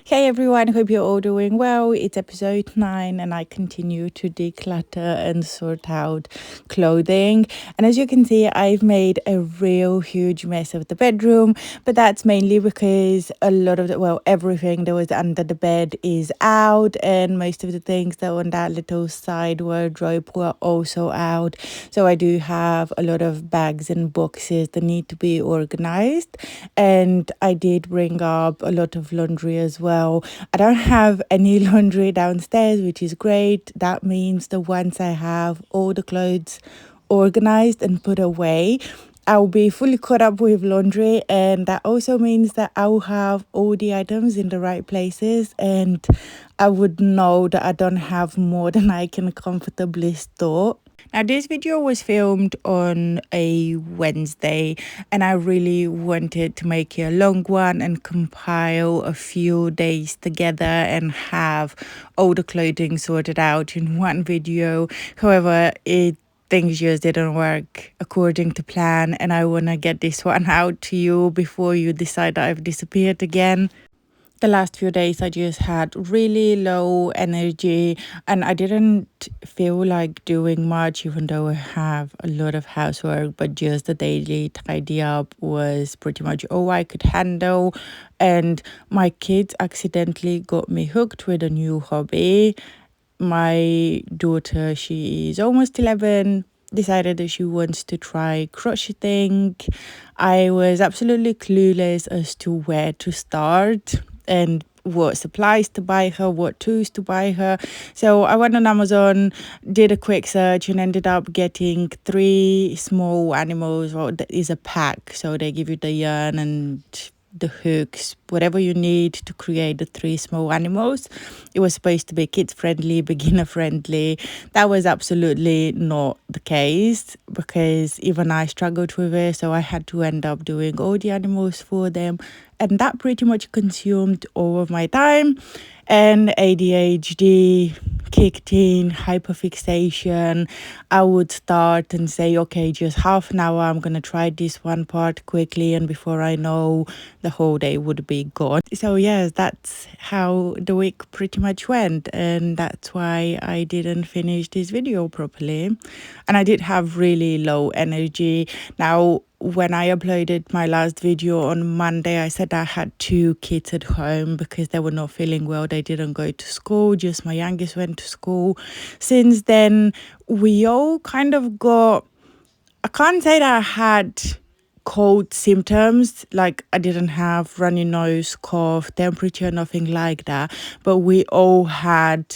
Hey everyone, hope you're all doing well. It's episode 9 and I continue to declutter and sort out clothing. And as you can see, I've made a real huge mess of the bedroom, but that's mainly because a lot of everything that was under the bed is out, and most of the things that were on that little side wardrobe were also out. So I do have a lot of bags and boxes that need to be organized, and I did bring up a lot of laundry as well. I don't have any laundry downstairs, which is great. That means that once I have all the clothes organized and put away, I'll be fully caught up with laundry, and that also means that I'll have all the items in the right places, and I would know that I don't have more than I can comfortably store. Now, this video was filmed on a Wednesday, and I really wanted to make it a long one and compile a few days together and have all the clothing sorted out in one video. However, things just didn't work according to plan, and I want to get this one out to you before you decide that I've disappeared again. The last few days I just had really low energy, and I didn't feel like doing much, even though I have a lot of housework, but just the daily tidy up was pretty much all I could handle. And my kids accidentally got me hooked with a new hobby. My daughter, she is almost 11, decided that she wants to try crocheting. I was absolutely clueless as to where to start and what supplies to buy her, what tools to buy her. So I went on Amazon, did a quick search, and ended up getting 3 small animals. Well, that is a pack. So they give you the yarn and the hooks, whatever you need to create the 3 small animals. It was supposed to be kids friendly, beginner friendly. That was absolutely not the case, because even I struggled with it. So I had to end up doing all the animals for them, and that pretty much consumed all of my time. And ADHD kicked in, hyperfixation. I would start and say, okay, just half an hour, I'm going to try this one part quickly, and before I know, the whole day would be gone. So yes, that's how the week pretty much went, and that's why I didn't finish this video properly. And I did have really low energy. Now, when I uploaded my last video on Monday, I said I had 2 kids at home because they were not feeling well. They didn't go to school, just my youngest went to school. Since then, we all kind of got, I can't say that I had cold symptoms, like I didn't have runny nose, cough, temperature, nothing like that, but we all had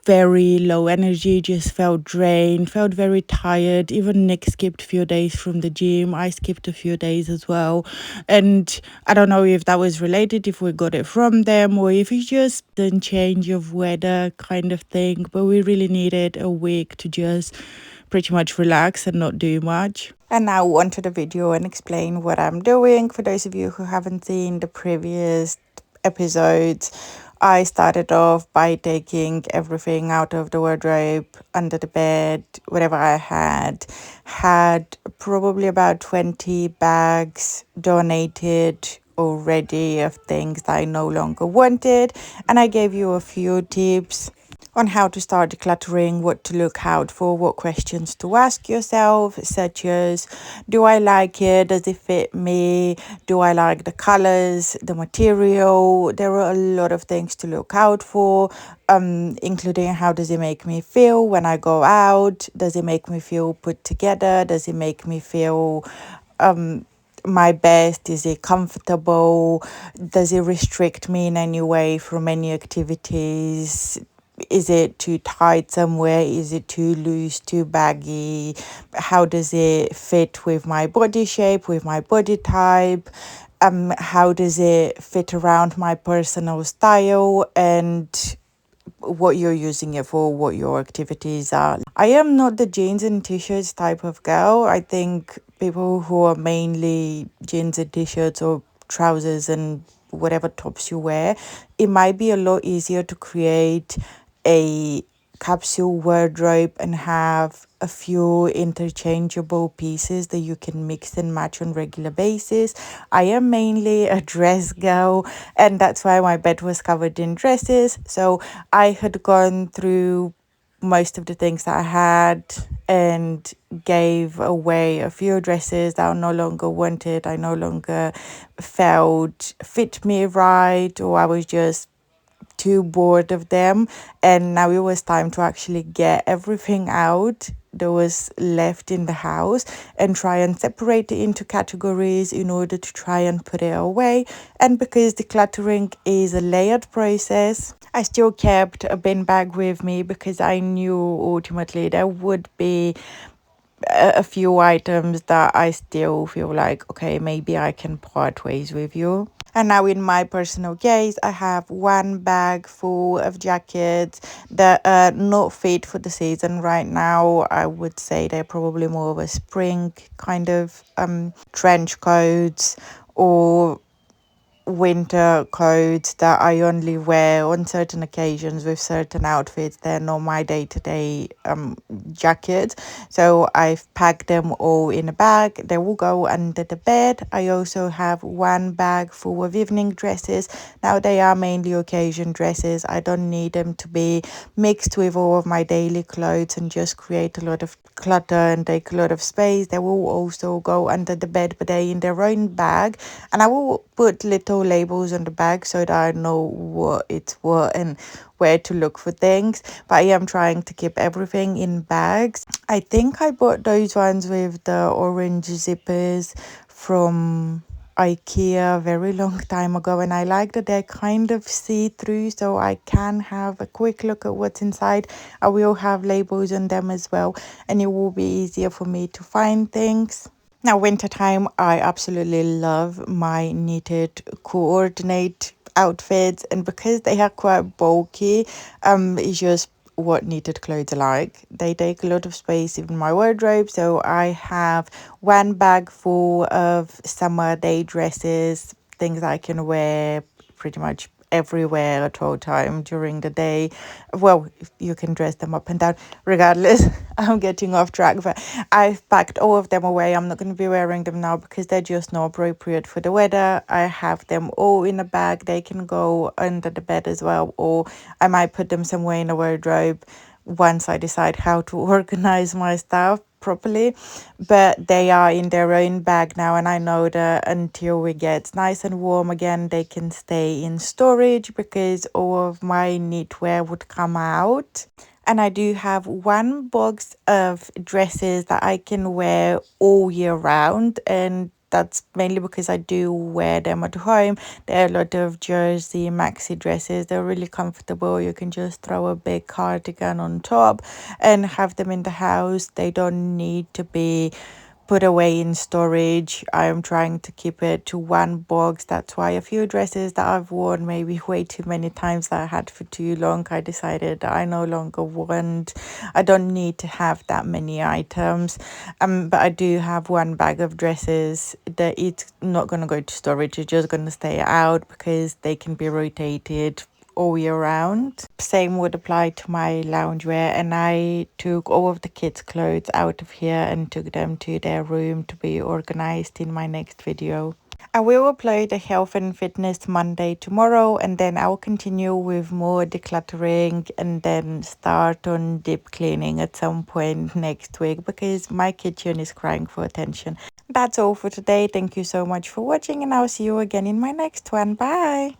very low energy, just felt drained, felt very tired. Even Nick skipped a few days from the gym. I skipped a few days as well. And I don't know if that was related, if we got it from them, or if it's just the change of weather kind of thing. But we really needed a week to just pretty much relax and not do much. And now on to the video and explain what I'm doing. For those of you who haven't seen the previous episodes, I started off by taking everything out of the wardrobe, under the bed, whatever I had probably about 20 bags donated already of things that I no longer wanted, and I gave you a few tips on how to start decluttering, what to look out for, what questions to ask yourself, such as, do I like it? Does it fit me? Do I like the colors, the material? There are a lot of things to look out for, including how does it make me feel when I go out? Does it make me feel put together? Does it make me feel my best? Is it comfortable? Does it restrict me in any way from any activities? Is it too tight somewhere? Is it too loose, too baggy? How does it fit with my body shape, with my body type? How does it fit around my personal style and what you're using it for, what your activities are? I am not the jeans and t-shirts type of girl. I think people who are mainly jeans and t-shirts or trousers and whatever tops you wear, it might be a lot easier to create a capsule wardrobe and have a few interchangeable pieces that you can mix and match on regular basis. I am mainly a dress girl, and that's why my bed was covered in dresses. So I had gone through most of the things that I had and gave away a few dresses that I no longer wanted. I no longer felt fit me right, or I was just too bored of them. And now it was time to actually get everything out that was left in the house and try and separate it into categories in order to try and put it away. And because decluttering is a layered process, I still kept a bin bag with me because I knew ultimately there would be a few items that I still feel like, okay, maybe I can part ways with you. And now in my personal case, I have one bag full of jackets that are not fit for the season right now. I would say they're probably more of a spring kind of trench coats or winter coats that I only wear on certain occasions with certain outfits. They're not my day-to-day jackets. So I've packed them all in a bag. They will go under the bed. I also have one bag full of evening dresses. Now they are mainly occasion dresses. I don't need them to be mixed with all of my daily clothes and just create a lot of clutter and take a lot of space. They will also go under the bed, but they're in their own bag, and I will put little labels on the bag so that I know what it's what and where to look for things. But I am trying to keep everything in bags. I think I bought those ones with the orange zippers from IKEA a very long time ago, and I like that they're kind of see-through, so I can have a quick look at what's inside. I will have labels on them as well, and it will be easier for me to find things. Now, wintertime, I absolutely love my knitted coordinate outfits, and because they are quite bulky, it's just what knitted clothes are like. They take a lot of space in my wardrobe, so I have one bag full of summer day dresses, things I can wear pretty much everywhere at all time during the day. Well, you can dress them up and down regardless. I'm getting off track, but I've packed all of them away. I'm not going to be wearing them now because they're just not appropriate for the weather. I have them all in a bag. They can go under the bed as well, or I might put them somewhere in a wardrobe once I decide how to organize my stuff properly. But they are in their own bag now, and I know that until it gets nice and warm again, they can stay in storage because all of my knitwear would come out. And I do have one box of dresses that I can wear all year round, and that's mainly because I do wear them at home. There are a lot of jersey maxi dresses. They're really comfortable. You can just throw a big cardigan on top and have them in the house. They don't need to be put away in storage. I'm trying to keep it to one box. That's why a few dresses that I've worn maybe way too many times that I had for too long, I decided that I no longer want. I don't need to have that many items. But I do have one bag of dresses that it's not going to go to storage. It's just going to stay out because they can be rotated all year round. Same would apply to my loungewear, and I took all of the kids' clothes out of here and took them to their room to be organized in my next video. I will upload a health and fitness Monday tomorrow, and then I'll continue with more decluttering and then start on deep cleaning at some point next week because my kitchen is crying for attention. That's all for today. Thank you so much for watching, and I'll see you again in my next one. Bye!